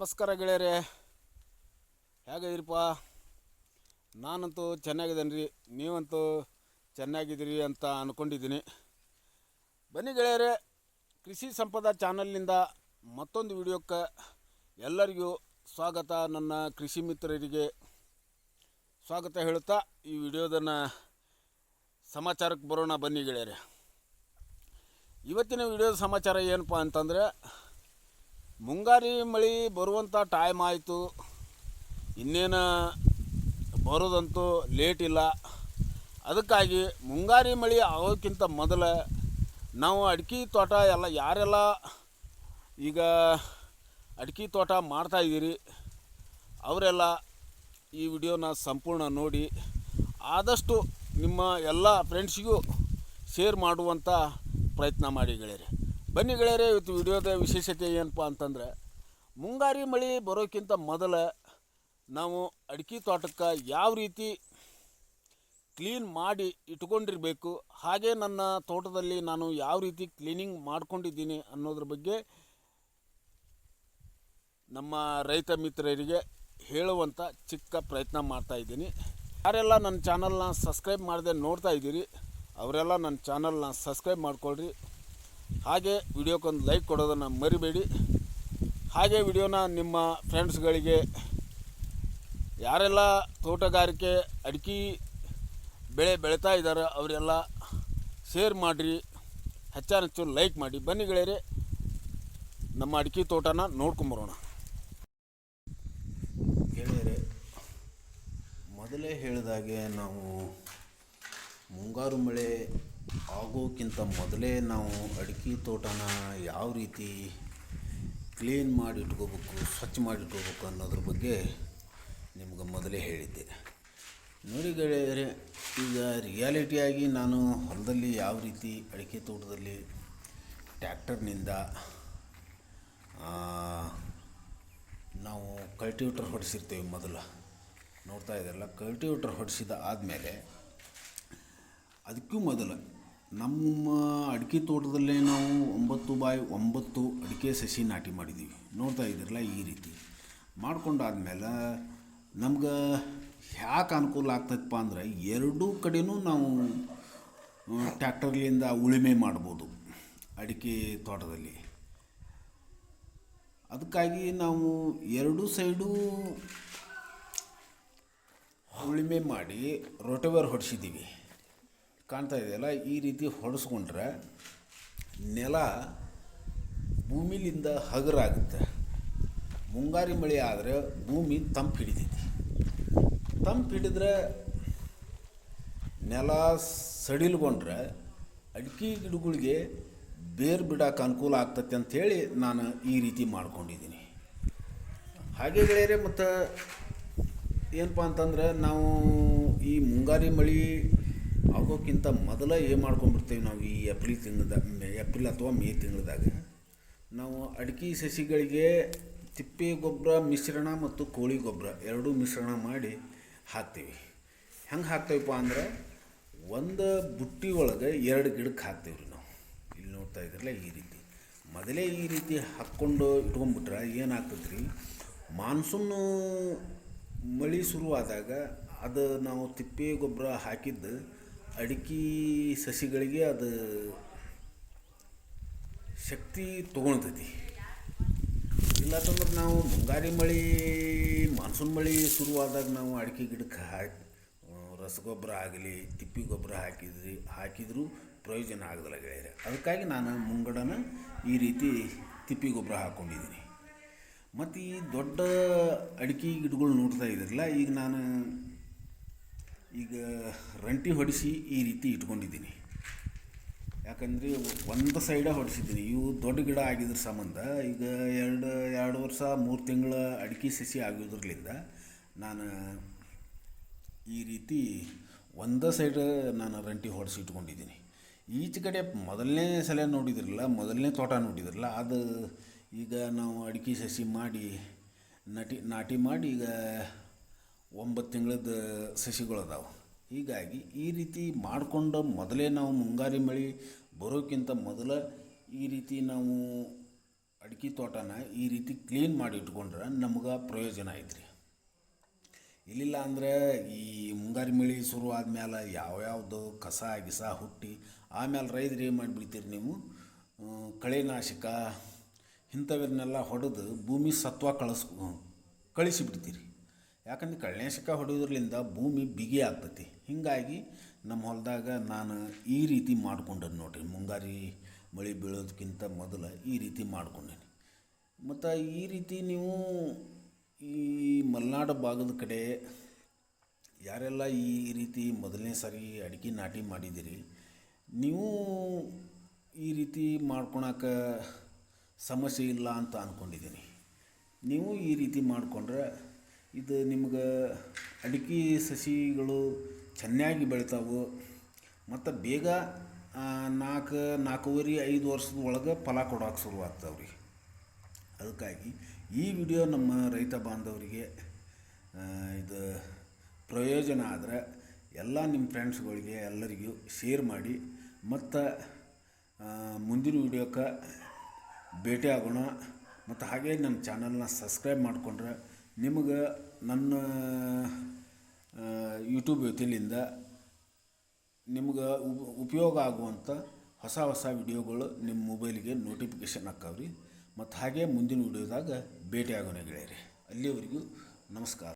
ನಮಸ್ಕಾರ ಗೆಳೆಯರೇ, ಹೇಗಿದ್ದೀರಪ್ಪ? ನಾನಂತೂ ಚೆನ್ನಾಗಿದ್ದೇನೆ ರೀ. ನೀವಂತೂ ಚೆನ್ನಾಗಿದ್ದೀರಿ ಅಂತ ಅಂದ್ಕೊಂಡಿದ್ದೀನಿ. ಬನ್ನಿ ಗೆಳೆಯರೇ, ಕೃಷಿ ಸಂಪದ ಚಾನಲ್ನಿಂದ ಮತ್ತೊಂದು ವಿಡಿಯೋಕ್ಕೆ ಎಲ್ಲರಿಗೂ ಸ್ವಾಗತ. ನನ್ನ ಕೃಷಿ ಮಿತ್ರರಿಗೆ ಸ್ವಾಗತ ಹೇಳುತ್ತಾ ಈ ವಿಡಿಯೋದನ್ನು ಸಮಾಚಾರಕ್ಕೆ ಬರೋಣ. ಬನ್ನಿ ಗೆಳೆಯರೇ, ಇವತ್ತಿನ ವಿಡಿಯೋದ ಸಮಾಚಾರ ಏನಪ್ಪ ಅಂತಂದರೆ, ಮುಂಗಾರಿ ಮಳೆ ಬರುವಂಥ ಟೈಮ್ ಆಯಿತು. ಇನ್ನೇನು ಬರೋದಂತೂ ಲೇಟ್ ಇಲ್ಲ. ಅದಕ್ಕಾಗಿ ಮುಂಗಾರಿ ಮಳೆ ಆಗೋಕ್ಕಿಂತ ಮೊದಲು ನಾವು ಅಡಿಕೆ ತೋಟ ಯಾರೆಲ್ಲ ಈಗ ಅಡಿಕೆ ತೋಟ ಮಾಡ್ತಾಯಿದ್ದೀರಿ ಅವರೆಲ್ಲ ಈ ವಿಡಿಯೋನ ಸಂಪೂರ್ಣ ನೋಡಿ ಆದಷ್ಟು ನಿಮ್ಮ ಎಲ್ಲ ಫ್ರೆಂಡ್ಸಿಗೂ ಶೇರ್ ಮಾಡುವಂಥ ಪ್ರಯತ್ನ ಮಾಡಿ ಗೆಳೆಯರೆ. ಬನ್ನಿ ಗೆಳೆಯರೆ, ಇವತ್ತು ವಿಡಿಯೋದ ವಿಶೇಷತೆ ಏನಪ್ಪ ಅಂತಂದರೆ, ಮುಂಗಾರಿ ಮಳೆ ಬರೋಕ್ಕಿಂತ ಮೊದಲು ನಾವು ಅಡಿಕೆ ತೋಟಕ್ಕೆ ಯಾವ ರೀತಿ ಕ್ಲೀನ್ ಮಾಡಿ ಇಟ್ಕೊಂಡಿರಬೇಕು, ಹಾಗೆ ನನ್ನ ತೋಟದಲ್ಲಿ ನಾನು ಯಾವ ರೀತಿ ಕ್ಲೀನಿಂಗ್ ಮಾಡ್ಕೊಂಡಿದ್ದೀನಿ ಅನ್ನೋದ್ರ ಬಗ್ಗೆ ನಮ್ಮ ರೈತ ಮಿತ್ರರಿಗೆ ಹೇಳುವಂಥ ಚಿಕ್ಕ ಪ್ರಯತ್ನ ಮಾಡ್ತಾಯಿದ್ದೀನಿ. ಯಾರೆಲ್ಲ ನನ್ನ ಚಾನಲ್ನ ಸಬ್ಸ್ಕ್ರೈಬ್ ಮಾಡದೆ ನೋಡ್ತಾ ಇದ್ದೀರಿ ಅವರೆಲ್ಲ ನನ್ನ ಚಾನಲ್ನ ಸಬ್ಸ್ಕ್ರೈಬ್ ಮಾಡ್ಕೊಳ್ರಿ. ಹಾಗೆ ವಿಡಿಯೋಕ್ಕೊಂದು ಲೈಕ್ ಕೊಡೋದನ್ನು ಮರಿಬೇಡಿ. ಹಾಗೆ ವಿಡಿಯೋನ ನಿಮ್ಮ ಫ್ರೆಂಡ್ಸ್ಗಳಿಗೆ, ಯಾರೆಲ್ಲ ತೋಟಗಾರಿಕೆ ಅಡಿಕೆ ಬೆಳೆ ಬೆಳೀತಾ ಇದ್ದಾರೆ ಅವರೆಲ್ಲ ಶೇರ್ ಮಾಡಿರಿ, ಹೆಚ್ಚು ಲೈಕ್ ಮಾಡಿ. ಬನ್ನಿ ಗೆಳೆಯರೆ, ನಮ್ಮ ಅಡಿಕೆ ತೋಟನ ನೋಡ್ಕೊಂಬರೋಣ. ಗೆಳೆಯರೆ, ಮೊದಲೇ ಹೇಳಿದಾಗೆ ನಾವು ಮುಂಗಾರು ಮಳೆ ಆಗೋಕ್ಕಿಂತ ಮೊದಲೇ ನಾವು ಅಡಿಕೆ ತೋಟನ ಯಾವ ರೀತಿ ಕ್ಲೀನ್ ಮಾಡಿ ಇಟ್ಕೋಬೇಕು, ಸ್ವಚ್ಛ ಮಾಡಿ ಇಟ್ಕೋಬೇಕು ಅನ್ನೋದ್ರ ಬಗ್ಗೆ ನಿಮ್ಗೆ ಮೊದಲೇ ಹೇಳಿದ್ದೆ. ನೋಡಿ ಗೆಳೆಯರೆ, ಈಗ ರಿಯಾಲಿಟಿಯಾಗಿ ನಾನು ಹೊಲದಲ್ಲಿ ಯಾವ ರೀತಿ ಅಡಿಕೆ ತೋಟದಲ್ಲಿ ಟ್ಯಾಕ್ಟರ್ನಿಂದ ನಾವು ಕಲ್ಟಿವೇಟರ್ ಹೊಡಿಸಿರ್ತೇವೆ. ಮೊದಲು ನೋಡ್ತಾ ಇದ್ದಾರಲ್ಲ, ಕಲ್ಟಿವೇಟರ್ ಹೊಡಿಸಿದ ಆದಮೇಲೆ ಅದಕ್ಕೂ ಮೊದಲು ನಮ್ಮ ಅಡಿಕೆ ತೋಟದಲ್ಲೇ ನಾವು 9x9 ಅಡಿಕೆ ಸಸಿ ನಾಟಿ ಮಾಡಿದ್ದೀವಿ. ನೋಡ್ತಾ ಇದ್ದೀರಲ್ಲ, ಈ ರೀತಿ ಮಾಡ್ಕೊಂಡಾದ್ಮೇಲೆ ನಮ್ಗೆ ಯಾಕೆ ಅನುಕೂಲ ಆಗ್ತದಪ್ಪ ಅಂದರೆ, ಎರಡೂ ಕಡೆಯೂ ನಾವು ಟ್ಯಾಕ್ಟರ್ಲಿಂದ ಉಳುಮೆ ಮಾಡ್ಬೋದು ಅಡಿಕೆ ತೋಟದಲ್ಲಿ. ಅದಕ್ಕಾಗಿ ನಾವು ಎರಡೂ ಸೈಡು ಉಳುಮೆ ಮಾಡಿ ರೋಟೋವೇರ್ ಹೊಡಿಸಿದ್ದೀವಿ. ಕಾಣ್ತಾ ಇದೆಯಲ್ಲ, ಈ ರೀತಿ ಹೊಡೆಸ್ಕೊಂಡ್ರೆ ನೆಲ ಭೂಮಿಲಿಂದ ಹಗರಾಗುತ್ತೆ. ಮುಂಗಾರಿ ಮಳೆ ಆದರೆ ಭೂಮಿ ತಂಪು ಹಿಡಿತೈತಿ. ತಂಪು ಹಿಡಿದ್ರೆ ನೆಲ ಸಡಿಲ್ಗೊಂಡ್ರೆ ಅಡಿಕೆ ಗಿಡಗಳಿಗೆ ಬೇರು ಬಿಡೋಕೆ ಅನುಕೂಲ ಆಗ್ತೈತೆ ಅಂಥೇಳಿ ನಾನು ಈ ರೀತಿ ಮಾಡ್ಕೊಂಡಿದ್ದೀನಿ. ಹಾಗೆ ಗೆಳೆಯರೆ, ಮತ್ತು ಏನಪ್ಪ ಅಂತಂದರೆ, ನಾವು ಈ ಮುಂಗಾರಿ ಮಳೆ ಆಗೋಕ್ಕಿಂತ ಮೊದಲೇ ಏನು ಮಾಡ್ಕೊಂಡ್ಬಿಡ್ತೇವೆ ನಾವು, ಈ ಏಪ್ರಿಲ್ ಅಥವಾ ಮೇ ತಿಂಗಳದಾಗ ನಾವು ಅಡಿಕೆ ಸಸಿಗಳಿಗೆ ತಿಪ್ಪೆ ಗೊಬ್ಬರ ಮಿಶ್ರಣ ಮತ್ತು ಕೋಳಿ ಗೊಬ್ಬರ ಎರಡೂ ಮಿಶ್ರಣ ಮಾಡಿ ಹಾಕ್ತೀವಿ. ಹೆಂಗೆ ಹಾಕ್ತೇವಪ್ಪ ಅಂದ್ರೆ, ಒಂದು ಬುಟ್ಟಿ ಒಳಗೆ 2 ಗಿಡಕ್ಕೆ ಹಾಕ್ತೇವೆ ರೀ ನಾವು. ಇಲ್ಲಿ ನೋಡ್ತಾ ಇದ್ರಲ್ಲ, ಈ ರೀತಿ ಮೊದಲೇ ಈ ರೀತಿ ಹಾಕ್ಕೊಂಡು ಇಟ್ಕೊಂಡ್ಬಿಟ್ರೆ ಏನಾಗ್ತದೆ ರೀ, ಮಾನ್ಸೂನು ಮಳೆ ಶುರುವಾದಾಗ ಅದು ನಾವು ತಿಪ್ಪೆ ಗೊಬ್ಬರ ಹಾಕಿದ್ದು ಅಡಿಕೆ ಸಸಿಗಳಿಗೆ ಅದು ಶಕ್ತಿ ತೊಗೊಳ್ತೈತಿ. ಇಲ್ಲತ್ತಂದ್ರೆ ನಾವು ಮುಂಗಾರಿ ಮಳೆ ಮಾನ್ಸೂನ್ ಮಳೆ ಶುರುವಾದಾಗ ನಾವು ಅಡಿಕೆ ಗಿಡಕ್ಕೆ ರಸಗೊಬ್ಬರ ಆಗಲಿ ತಿಪ್ಪೆ ಗೊಬ್ಬರ ಹಾಕಿದರೂ ಪ್ರಯೋಜನ ಆಗೋದಿಲ್ಲ ಗೆಳೆಯರೆ. ಅದಕ್ಕಾಗಿ ನಾನು ಮುಂಗಡನ ಈ ರೀತಿ ತಿಪ್ಪೆ ಗೊಬ್ಬರ ಹಾಕ್ಕೊಂಡಿದ್ದೀನಿ. ಮತ್ತು ಈ ದೊಡ್ಡ ಅಡಿಕೆ ಗಿಡಗಳು ನೋಡ್ತಾ ಇದ್ರಲ್ಲ, ಈಗ ನಾನು ರಂಟಿ ಹೊಡಿಸಿ ಈ ರೀತಿ ಇಟ್ಕೊಂಡಿದ್ದೀನಿ. ಯಾಕಂದರೆ ಒಂದು ಸೈಡೇ ಹೊಡಿಸಿದ್ದೀನಿ. ಇವು ದೊಡ್ಡ ಗಿಡ ಆಗಿದ್ರ ಸಂಬಂಧ ಈಗ 2 ವರ್ಷ 3 ತಿಂಗಳ ಅಡಿಕೆ ಸಸಿ ಆಗಿದ್ರಲಿಂದ ನಾನು ಈ ರೀತಿ ಒಂದೇ ಸೈಡ್ ನಾನು ರಂಟಿ ಹೊಡಿಸಿ ಇಟ್ಕೊಂಡಿದ್ದೀನಿ. ಈಚೆ ಕಡೆ ಮೊದಲನೇ ಸಲ ನೋಡಿದ್ರಲ್ಲ, ಮೊದಲನೇ ತೋಟ ನೋಡಿದ್ರಲ್ಲ, ಅದು ಈಗ ನಾವು ಅಡಿಕೆ ಸಸಿ ಮಾಡಿ ನಾಟಿ ಮಾಡಿ ಈಗ 9 ತಿಂಗಳದ ಸಸಿಗಳದಾವೆ. ಹೀಗಾಗಿ ಈ ರೀತಿ ಮಾಡಿಕೊಂಡು ಮೊದಲೇ ನಾವು ಮುಂಗಾರಿ ಮಳೆ ಬರೋಕ್ಕಿಂತ ಮೊದಲು ಈ ರೀತಿ ನಾವು ಅಡಿಕೆ ತೋಟನ ಈ ರೀತಿ ಕ್ಲೀನ್ ಮಾಡಿ ಇಟ್ಕೊಂಡ್ರೆ ನಮ್ಗೆ ಪ್ರಯೋಜನ ಐತ್ರಿ. ಇಲ್ಲಿಲ್ಲ ಅಂದರೆ ಈ ಮುಂಗಾರು ಮಳೆ ಶುರು ಆದಮೇಲೆ ಯಾವ್ಯಾವುದು ಕಸ ಗಿಸ ಹುಟ್ಟಿ ಆಮೇಲೆ ರೈತರು ಏನು ಮಾಡಿಬಿಡ್ತೀರಿ ನೀವು, ಕಳೆನಾಶಕ ಇಂಥವನ್ನೆಲ್ಲ ಹೊಡೆದು ಭೂಮಿ ಸತ್ವ ಕಳಿಸಿಬಿಡ್ತೀರಿ. ಯಾಕಂದ್ರೆ ಕಳೆನಾಶಕ ಹೊಡೆಯೋದ್ರಿಂದ ಭೂಮಿ ಬಿಗಿ ಆಗ್ತೈತಿ. ಹೀಗಾಗಿ ನಮ್ಮ ಹೊಲದಾಗ ನಾನು ಈ ರೀತಿ ಮಾಡ್ಕೊಂಡೇನೆ ನೋಡಿರಿ. ಮುಂಗಾರಿ ಮಳೆ ಬೀಳೋದಕ್ಕಿಂತ ಮೊದಲು ಈ ರೀತಿ ಮಾಡ್ಕೊಂಡೇನೆ. ಮತ್ತು ಈ ರೀತಿ ನೀವು ಈ ಮಲೆನಾಡು ಭಾಗದ ಕಡೆ ಯಾರೆಲ್ಲ ಈ ರೀತಿ ಮೊದಲನೇ ಸಾರಿ ಅಡಿಕೆ ನಾಟಿ ಮಾಡಿದ್ದೀರಿ, ನೀವು ಈ ರೀತಿ ಮಾಡ್ಕೊಳಕ್ಕೆ ಸಮಸ್ಯೆ ಇಲ್ಲ ಅಂತ ಅಂದ್ಕೊಂಡಿದ್ದೀನಿ. ನೀವು ಈ ರೀತಿ ಮಾಡಿಕೊಂಡ್ರೆ ಇದು ನಿಮ್ಗೆ ಅಡಿಕೆ ಸಸಿಗಳು ಚೆನ್ನಾಗಿ ಬೆಳಿತಾವೆ ಮತ್ತು ಬೇಗ 4-4.5 ವರ್ಷದ ಒಳಗೆ ಫಲ ಕೊಡೋಕೆ ಶುರುವಾಗ್ತಾವೆ ರೀ. ಅದಕ್ಕಾಗಿ ಈ ವಿಡಿಯೋ ನಮ್ಮ ರೈತ ಬಾಂಧವರಿಗೆ ಇದು ಪ್ರಯೋಜನ ಆದರೆ ಎಲ್ಲ ನಿಮ್ಮ ಫ್ರೆಂಡ್ಸ್ಗಳಿಗೆ ಎಲ್ಲರಿಗೂ ಶೇರ್ ಮಾಡಿ. ಮತ್ತು ಮುಂದಿನ ವಿಡಿಯೋಕ್ಕೆ ಭೇಟಿ ಆಗೋಣ. ಮತ್ತು ಹಾಗೆ ನನ್ನ ಚಾನಲ್ನ ಸಬ್ಸ್ಕ್ರೈಬ್ ಮಾಡಿಕೊಂಡ್ರೆ ನಿಮಗೆ ನನ್ನ ಯೂಟ್ಯೂಬ್ ವತಿಯಿಂದ ನಿಮ್ಗೆ ಉಪಯೋಗ ಆಗುವಂಥ ಹೊಸ ವಿಡಿಯೋಗಳು ನಿಮ್ಮ ಮೊಬೈಲಿಗೆ ನೋಟಿಫಿಕೇಷನ್ ಆಕ್ಕಾವ್ರಿ. ಮತ್ತು ಹಾಗೆ ಮುಂದಿನ ವಿಡಿಯೋದಾಗ ಭೇಟಿ ಆಗೋಣ ಗೆಳೆಯರಿ. ಅಲ್ಲಿಯವರೆಗೂ ನಮಸ್ಕಾರ.